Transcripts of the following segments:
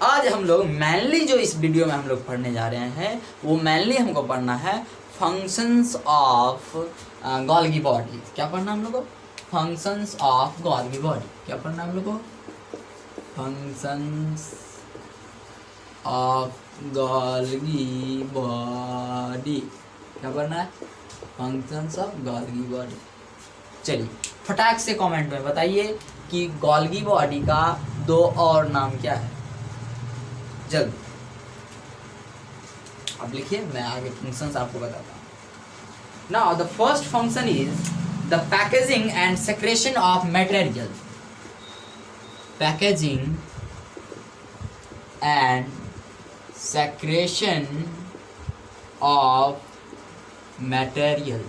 आज हम लोग मेनली जो इस वीडियो में हम लोग पढ़ने जा रहे हैं वो मेनली हमको पढ़ना है फंक्शंस ऑफ गोल्गी बॉडी। क्या पढ़ना हम लोग को? Functions of Golgi body. क्या पढ़ना हम लोग को? Functions of Golgi body. क्या पढ़ना है? Functions of Golgi body. चलिए फटाक से कमेंट में बताइए कि गोल्गी बॉडी का दो और नाम क्या है, जल्दी अब लिखिए, मैं आगे फंक्शंस आपको बताता हूँ। Now the first function is the packaging and secretion of material. Packaging and secretion of material.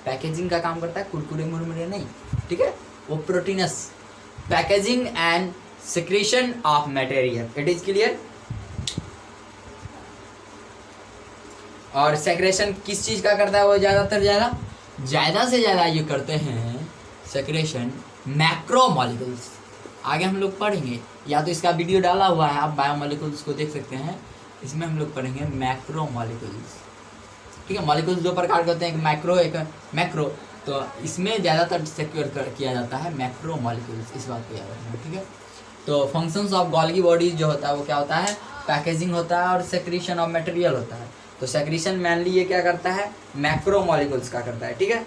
Packaging का काम करता है, कुरकुरे मुरमुरे नहीं, ठीक है, वो proteins. Packaging and secretion of material, it is clear. और सेक्रेशन किस चीज का करता है वो ज्यादा से ज्यादा ये करते हैं सेक्रेशन मैक्रोमोलिक्यूल्स। आगे हम लोग पढ़ेंगे, या तो इसका वीडियो डाला हुआ है, आप बायोमोलिक्यूल्स को देख सकते हैं। इसमें हम लोग पढ़ेंगे मैक्रोमोलिक्यूल्स, ठीक है। मॉलिक्यूल्स दो प्रकार के होते हैं, एक मैक्रो एक मैक्रो। तो इसमें ज़्यादातर सिक्योर किया जाता है मैक्रो मॉलिक्यूल्स, इस बात को याद रखना, ठीक है। तो फंक्शंस ऑफ गोल्गी बॉडी जो होता है वो क्या होता है? पैकेजिंग होता है और सेक्रेशन ऑफ मटेरियल होता है। तो सेक्रेशन मेनली ये क्या करता है? मैक्रो मॉलिक्यूल्स का करता है, ठीक है।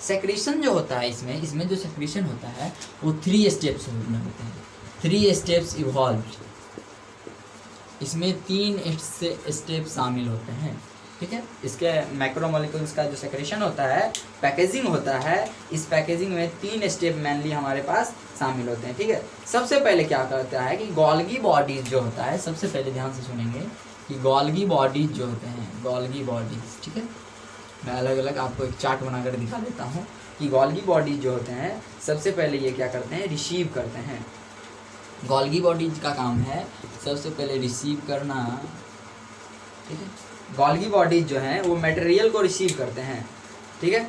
सेक्रेशन जो होता है इसमें जो सेक्रेशन होता है वो 3 स्टेप्स में होते हैं। 3 स्टेप्स इवॉल्व, इसमें 3 स्टेप शामिल होते हैं, ठीक है। इसके मैक्रोमोलिक्यूल्स का जो सेक्रेशन होता है, पैकेजिंग होता है, इस पैकेजिंग में 3 स्टेप मेनली हमारे पास शामिल होते हैं, ठीक है। सबसे पहले क्या करता है कि गोल्गी बॉडीज जो होता है, सबसे पहले ध्यान से सुनेंगे कि गोल्गी बॉडीज जो होते हैं, गोल्गी बॉडीज, ठीक है। मैं अलग अलग आपको एक चार्ट बनाकर दिखा देता हूँ कि गोल्गी बॉडीज जो होते हैं सबसे पहले ये क्या करते हैं? रिसीव करते हैं। गोल्गी बॉडीज का काम है सबसे पहले रिसीव करना, ठीक है। गोल्गी बॉडीज जो हैं वो मटेरियल को रिसीव करते हैं, ठीक है।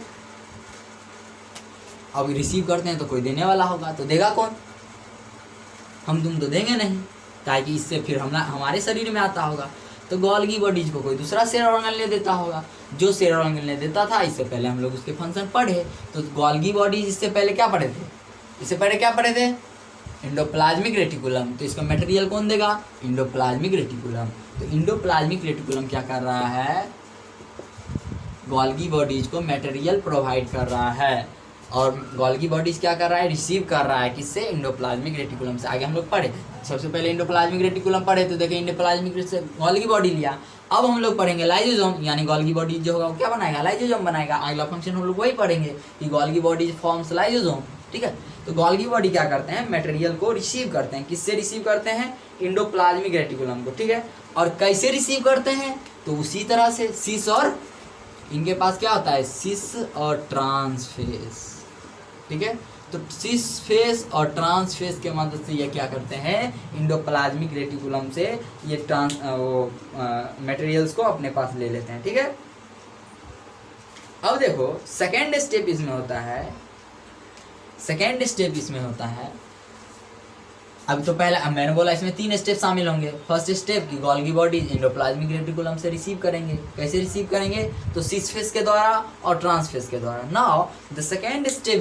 अब रिसीव करते हैं तो कोई देने वाला होगा, तो देगा कौन? हम तुम तो देंगे नहीं, ताकि इससे फिर हमारे शरीर में आता होगा। तो गोल्गी बॉडीज को कोई दूसरा सेल ऑर्गन ले देता होगा। जो सेल ऑर्गन ले देता था, इससे पहले हम लोग उसके फंक्शन पढ़े। तो गोल्गी बॉडीज इससे पहले क्या पढ़े थे? Endoplasmic reticulum. तो इसका मटेरियल कौन देगा? Endoplasmic reticulum. तो एंडोप्लाज्मिक रेटिकुलम क्या कर रहा है? गोल्गी बॉडीज को मटेरियल प्रोवाइड कर रहा है। और गोल्गी बॉडीज क्या कर रहा है? रिसीव कर रहा है। किससे? एंडोप्लाज्मिक रेटिकुलम से। आगे हम लोग पढ़े, सबसे पहले एंडोप्लाज्मिक रेटिकुलम पढ़े, तो देखिए एंडोप्लाज्मिक से गोल्गी बॉडी लिया। अब हम लोग पढ़ेंगे लाइजोसोम, यानी गोल्गी बॉडी जो होगा वो क्या बनाएगा? लाइजोसोम बनाएगा। अगला फंक्शन हम लोग वही पढ़ेंगे कि गोल्गी बॉडीज फॉर्म्स लाइजोसोम, ठीक है। तो गोल्गी बॉडी क्या करते हैं? मटेरियल को रिसीव करते हैं। किससे रिसीव करते हैं? एंडोप्लाज्मिक रेटिकुलम को, ठीक है। और कैसे रिसीव करते हैं? तो उसी तरह से सिस, और इनके पास क्या होता है? सिस और ट्रांसफेस, ठीक है। तो सिस फेस और ट्रांस फेस के मदद से ये क्या करते हैं? एंडोप्लाज्मिक रेटिकुलम से ये मटेरियल्स को अपने पास ले लेते हैं, ठीक है। अब देखो सेकेंड स्टेप इसमें होता है। अब तो पहले मैंने बोला इसमें 3 स्टेप शामिल होंगे। फर्स्ट स्टेप की गोल्गी बॉडी एंडोप्लाज्मिक रेटिकुलम से रिसीव करेंगे। कैसे रिसीव करेंगे? तो सिस फेस के द्वारा और ट्रांस फेस के द्वारा। Now the second step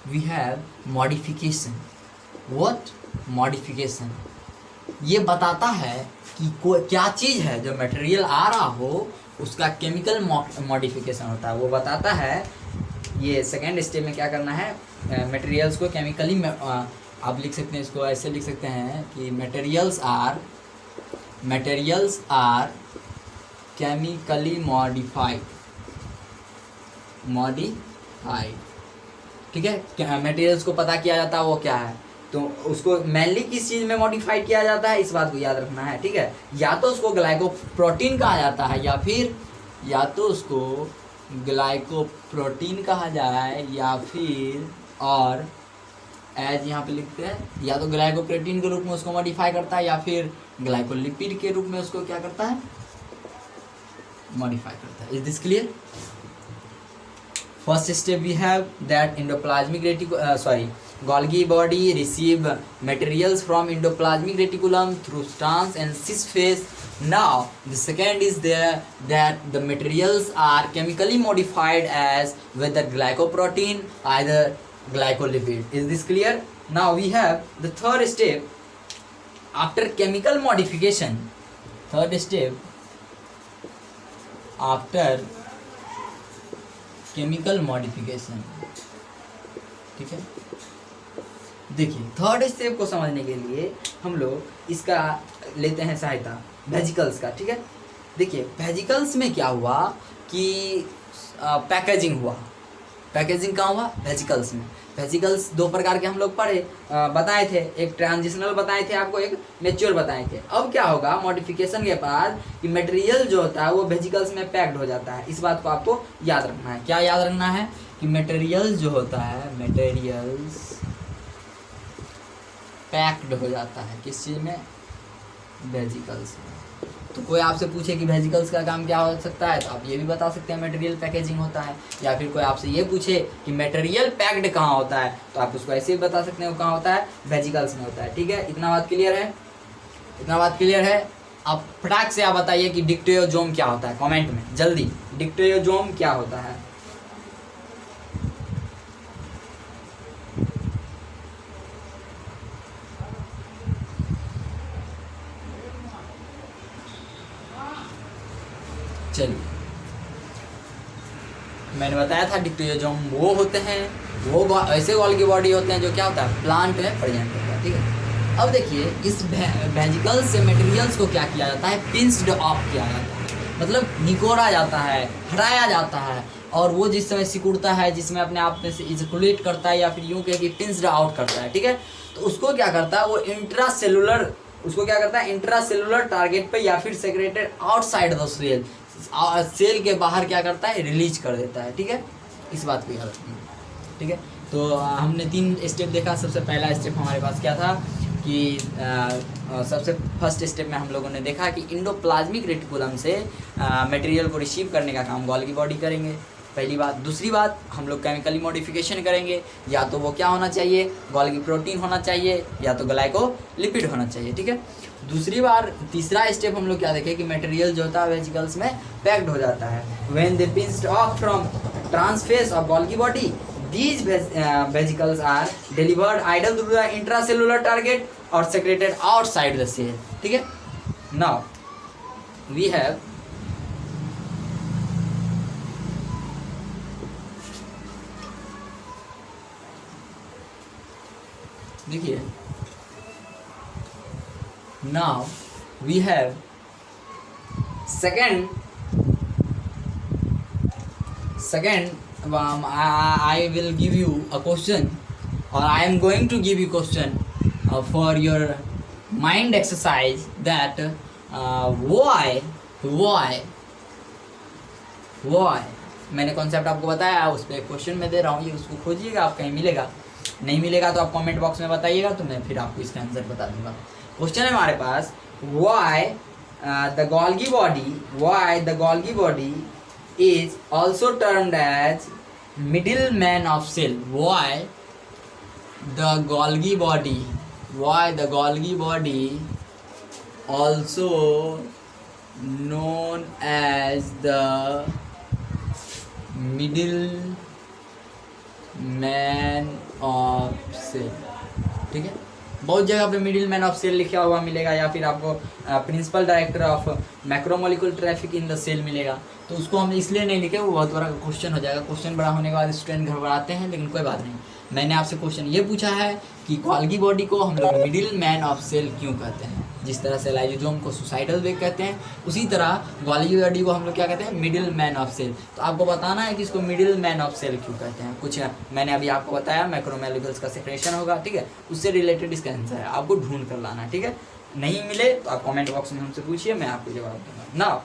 we have modification. What? Modification ये बताता है कि क्या चीज़ है जो मटेरियल आ रहा हो उसका केमिकल मॉडिफिकेशन होता है, वो बताता है। ये सेकेंड स्टेप में क्या करना है? मटेरियल्स को केमिकली, आप लिख सकते हैं इसको ऐसे लिख सकते हैं कि मटेरियल्स आर केमिकली मॉडिफाइड, ठीक है। मटेरियल्स को पता किया जाता है वो क्या है, तो उसको मेनली किस चीज़ में मॉडिफाइड किया जाता है, इस बात को याद रखना है, ठीक है। या तो उसको ग्लाइकोप्रोटीन कहा जाता है, या तो उसको ग्लाइकोप्रोटीन कहा जाए, या फिर और एज यहाँ पे लिखते हैं, या तो ग्लाइकोप्रोटीन के रूप में उसको मॉडिफाई करता है, या फिर ग्लाइकोलिपिड के रूप में उसको क्या करता है? मॉडिफाई करता है। Is this clear? First step we have that endoplasmic Golgi body receive materials from endoplasmic reticulum through trans and cis phase. Now the second is there that the materials are chemically modified as whether glycoprotein either glycolipid. Is this clear? Now we have the third step after chemical modification. Third step after chemical modification. ठीक है, देखिए third step को समझने के लिए हम लोग इसका लेते हैं सहायता वेजिकल्स का। ठीक है, देखिए वेजिकल्स में क्या हुआ कि पैकेजिंग हुआ। पैकेजिंग कहाँ हुआ? वेजिकल्स में। वेजिकल्स दो प्रकार के हम लोग पढ़े बताए थे, एक ट्रांजिशनल बताए थे आपको, एक मैच्योर बताए थे। अब क्या होगा मॉडिफिकेशन के बाद कि मटेरियल जो होता है वो वेजिकल्स में पैक्ड हो जाता है। इस बात को आपको याद रखना है। क्या याद रखना है? कि मटेरियल जो होता है, मटेरियल्स पैक्ड हो जाता है किस चीज़ में? वेजिकल्स में। तो कोई आपसे पूछे कि वेजिकल्स का काम क्या हो सकता है, तो आप ये भी बता सकते हैं मटेरियल पैकेजिंग होता है। या फिर कोई आपसे ये पूछे कि मटेरियल पैक्ड कहाँ होता है, तो आप उसको ऐसे भी बता सकते हैं वो कहाँ होता है? वेजिकल्स में होता है। ठीक है, इतना बात क्लियर है? इतना बात क्लियर है? आप फटाक से आप बताइए कि डिक्टेयोजोम क्या होता है, कॉमेंट में जल्दी। डिक्टेयोजोम क्या होता है? चलिए, मैंने बताया था डिक्टेयोजोम वो होते हैं, वो ऐसे गोल्गी बॉडी होते हैं जो क्या होता है? प्लांट में प्रेजेंट होता है। ठीक है, अब देखिए इस वेजिकल से मटेरियल्स को क्या किया जाता है? पिंस्ड ऑफ किया जाता है, मतलब निकोड़ा जाता है, हटाया जाता है। और वो जिस समय सिकुड़ता है, जिसमें अपने आप में से इजकुलेट करता है या फिर यूँ कहे कि पिंस्ड आउट करता है। ठीक है, तो उसको क्या करता है? वो इंट्रासेलुलर, उसको क्या करता है? इंट्रासेलुलर टारगेट पे या फिर secreted outside the cell, cell के बाहर क्या करता है? रिलीज कर देता है। ठीक है, इस बात को याद रखिए। ठीक है, तो हमने 3 स्टेप देखा। सबसे पहला स्टेप हमारे पास क्या था कि सबसे फर्स्ट स्टेप में हम लोगों ने देखा कि इंडोप्लाज्मिक रेटिकुलम से मटेरियल को रिसीव करने का काम गोल्गी बॉडी करेंगे, पहली बात। दूसरी बात, हम लोग केमिकली मॉडिफिकेशन करेंगे, या तो वो क्या होना चाहिए? गोल्गी प्रोटीन होना चाहिए, या तो ग्लाइकोलिपिड होना चाहिए। ठीक है, दूसरी बार तीसरा स्टेप हम लोग क्या देखें कि मटेरियल जो होता है वेजिकल्स में पैक्ड हो जाता है। When they pinched off from trans face of Golgi body, these vesicles are delivered either through the intracellular target or secreted outside the cell. ठीक है, now we have देखिए now we have second I will give you a question, or I am going to give you question for your mind exercise that why मैंने concept आपको बताया, उस पर question में दे रहा हूँ, ये उसको खोजिएगा, आप कहीं मिलेगा, नहीं मिलेगा तो आप कमेंट बॉक्स में बताइएगा, तो मैं फिर आपको इसका आंसर बता दूंगा। क्वेश्चन है हमारे पास, why the Golgi body is also termed as middleman of cell. Why the Golgi body also known as the middleman of cell. ठीक है, बहुत जगह पे मिडिल मैन ऑफ सेल लिखा हुआ मिलेगा, या फिर आपको principal director of macromolecular traffic in the cell मिलेगा। तो उसको हम इसलिए नहीं लिखे, वो बहुत बड़ा क्वेश्चन हो जाएगा। क्वेश्चन बड़ा होने के बाद स्टूडेंट घबराते हैं, लेकिन कोई बात नहीं। मैंने आपसे क्वेश्चन ये पूछा है कि गोल्गी बॉडी को हम लोग मिडिल मैन ऑफ सेल क्यों कहते हैं। जिस तरह से लाइसोसोम को सुसाइडल वेग कहते हैं, उसी तरह गोल्गी बॉडी को हम लोग क्या कहते हैं? Middle man of cell. तो आपको बताना है कि इसको मिडिल मैन ऑफ सेल क्यों कहते हैं। कुछ मैंने अभी आपको बताया, मैक्रोमोलिक्यूल्स का सेक्रेशन होगा, ठीक है, उससे रिलेटेड इसका आंसर है, आपको ढूंढ कर लाना है। ठीक है, नहीं मिले तो आप कमेंट बॉक्स में हमसे पूछिए, मैं आपको जवाब दूंगा। नाउ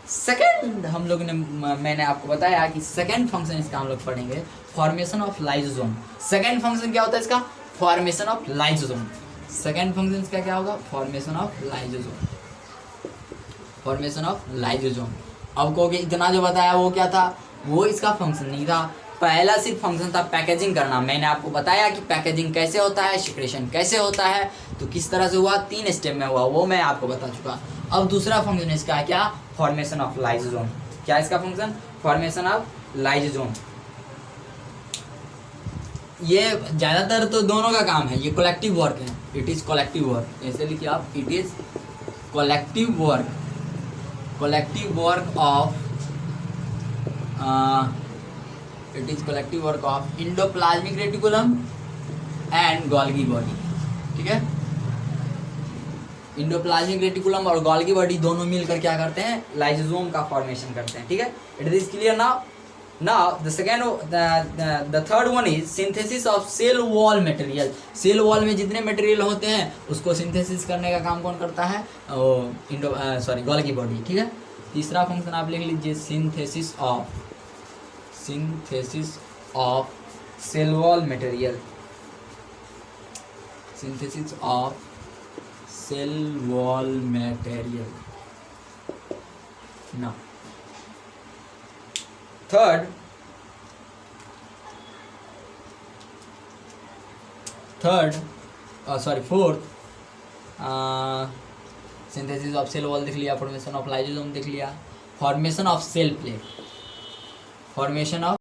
सेकेंड हम लोग ने, मैंने आपको बताया कि सेकेंड फंक्शन इसका हम लोग पढ़ेंगे, formation of lysosome. Second function क्या होता है इसका? Formation of lysosome. Second function इसका क्या होगा? Formation of lysosome. Formation of lysosome. अब कहोगे इतना जो बताया वो क्या था, वो इसका फंक्शन नहीं था, पहला सिर्फ फंक्शन था पैकेजिंग करना। मैंने आपको बताया कि पैकेजिंग कैसे होता है, सिक्रेशन कैसे होता है, तो किस तरह से हुआ, 3 स्टेप में हुआ, वो मैं आपको बता चुका। अब दूसरा फंक्शन इसका है क्या, फॉर्मेशन ऑफ लाइसोसोम। क्या इसका फंक्शन, फॉर्मेशन ऑफ लाइसोसोम। ये ज़्यादातर तो दोनों का काम है, ये कलेक्टिव वर्क है, इट इज़ कलेक्टिव वर्क। ऐसे लिखिए आप, it is collective work, collective work of it is collective work of endoplasmic reticulum and Golgi body. ठीक है, इंडोप्लाज्मिक रेटिकुलम और गोल्गी बॉडी दोनों मिलकर क्या करते हैं, लाइसोसोम का फॉर्मेशन करते हैं। ठीक है, it is clear now. Now the second, the third one is synthesis of cell wall material. Cell wall में जितने मटेरियल होते हैं उसको सिंथेसिस करने का काम कौन करता है, गोल्गी बॉडी। ठीक है, तीसरा फंक्शन आप लिख लीजिए, synthesis of cell wall material, synthesis of cell wall material. Now fourth, synthesis of cell wall देख लिया, फॉर्मेशन ऑफ लाइसोसोम देख लिया, formation of cell plate, formation of